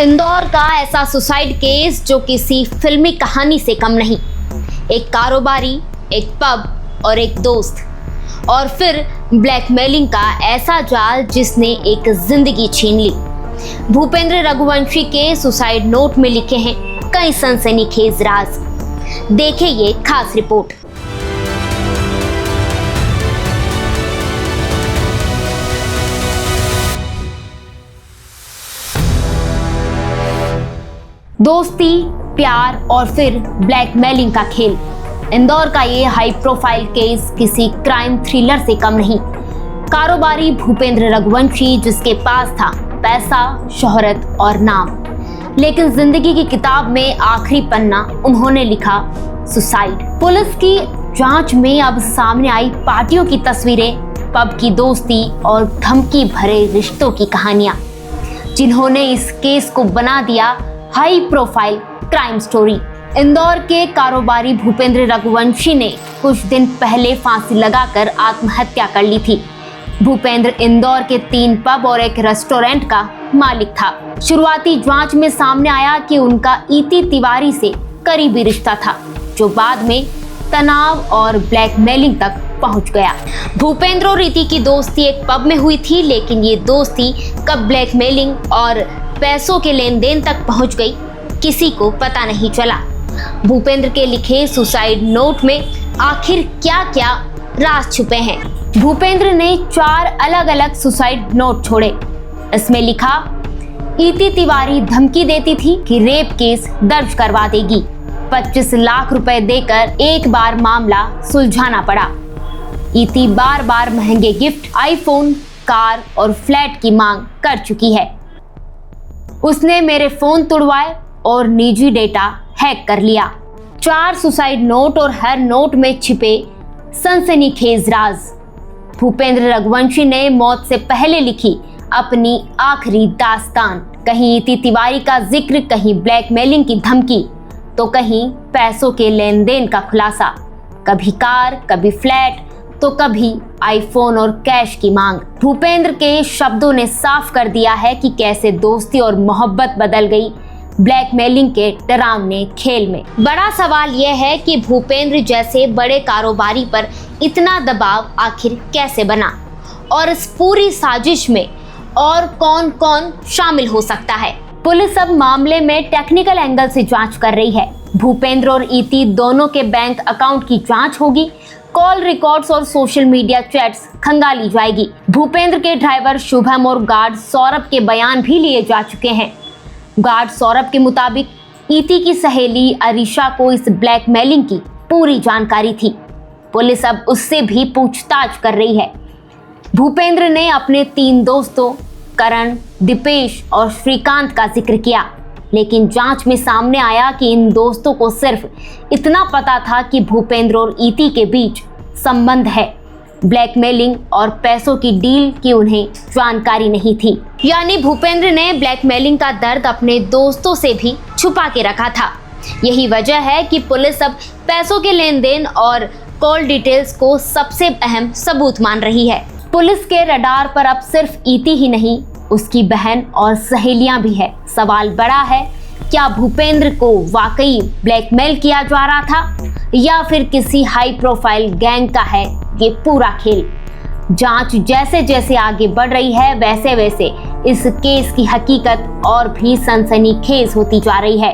इंदौर का ऐसा suicide case जो किसी फिल्मी कहानी से कम नहीं। एक कारोबारी, एक पब और एक दोस्त, और फिर ब्लैकमेलिंग का ऐसा जाल जिसने एक जिंदगी छीन ली। भूपेंद्र रघुवंशी के सुसाइड नोट में लिखे हैं कई सनसनीखेज राज। देखिए ये खास रिपोर्ट। दोस्ती, प्यार और फिर ब्लैकमेलिंग का खेल। इंदौर का ये हाई प्रोफाइल केस किसी क्राइम थ्रिलर से कम नहीं। कारोबारी भूपेंद्र रघुवंशी जिसके पास था पैसा, शोहरत और नाम, लेकिन जिंदगी की किताब में आखिरी पन्ना उन्होंने लिखा सुसाइड। पुलिस की जांच में अब सामने आई पार्टियों की तस्वीरें, पब की दोस्ती और धमकी भरे रिश्तों की कहानियां, जिन्होंने इस केस को बना दिया high profile crime story. Indore के कारोबारी भूपेंद्र रघुवंशी ने कुछ दिन पहले फांसी लगाकर आत्महत्या कर ली थी। भूपेंद्र इंदौर के 3 पब और एक रेस्टोरेंट का मालिक था। शुरुआती जांच में सामने आया कि उनका इति तिवारी से करीबी रिश्ता था, जो बाद में तनाव और ब्लैकमेलिंग तक पहुंच गया। भूपेंद्र और इति की दोस्ती एक पब में हुई थी, लेकिन ये दोस्ती कब ब्लैकमेलिंग और पैसों के लेन देन तक पहुंच गई, किसी को पता नहीं चला। भूपेंद्र के लिखे सुसाइड नोट में आखिर क्या क्या राज छुपे हैं। भूपेंद्र ने 4 अलग अलग सुसाइड नोट छोड़े। इसमें लिखा, इति तिवारी धमकी देती थी कि रेप केस दर्ज करवा देगी। 25 लाख रुपए देकर एक बार मामला सुलझाना पड़ा। इति बार बार महंगे गिफ्ट, आईफोन, कार और फ्लैट की मांग कर चुकी है। उसने मेरे फोन तोड़वाए और निजी डेटा हैक कर लिया। 4 सुसाइड नोट और हर नोट में छिपे सनसनीखेज राज। भूपेंद्र रघुवंशी ने मौत से पहले लिखी अपनी आखिरी दास्तान। कहीं इति तिवारी का जिक्र, कहीं ब्लैकमेलिंग की धमकी, तो कहीं पैसों के लेन देन का खुलासा। कभी कार, कभी फ्लैट, तो कभी आईफोन और कैश की मांग। भूपेंद्र के शब्दों ने साफ कर दिया है कि कैसे दोस्ती और मोहब्बत बदल गई ब्लैकमेलिंग के डरावने खेल में। बड़ा सवाल यह है कि भूपेंद्र जैसे बड़े कारोबारी पर इतना दबाव आखिर कैसे बना, और इस पूरी साजिश में और कौन कौन शामिल हो सकता है। पुलिस अब मामले में टेक्निकल एंगल से जांच कर रही है। भूपेंद्र और इति दोनों के बैंक अकाउंट की जांच होगी। कॉल रिकॉर्ड्स और सोशल मीडिया चैट्स खंगाली जाएगी। भूपेंद्र के ड्राइवर शुभम और गार्ड सौरभ के बयान भी लिए जा चुके हैं। गार्ड सौरभ के मुताबिक इति की सहेली अरीशा को इस ब्लैकमेलिंग की पूरी जानकारी थी। पुलिस अब उससे भी पूछताछ कर रही है। भूपेंद्र ने अपने 3 दोस्तों करण, दीपेश और श्रीकांत का जिक्र किया, लेकिन जांच में सामने आया कि इन दोस्तों को सिर्फ इतना पता था कि भूपेंद्र और इति के बीच संबंध है। ब्लैकमेलिंग और पैसों की डील की उन्हें जानकारी नहीं थी। यानी भूपेंद्र ने ब्लैकमेलिंग का दर्द अपने दोस्तों से भी छुपा के रखा था। यही वजह है कि पुलिस अब पैसों के लेन देन और कॉल डिटेल्स को सबसे अहम सबूत मान रही है। पुलिस के रडार पर अब सिर्फ इति ही नहीं, उसकी बहन और सहेलियां भी है। सवाल बड़ा है, क्या भूपेंद्र को वाकई ब्लैकमेल किया जा रहा था, या फिर किसी हाई प्रोफाइल गैंग का है ये पूरा खेल। जांच जैसे जैसे आगे बढ़ रही है, वैसे वैसे इस केस की हकीकत और भी सनसनीखेज होती जा रही है।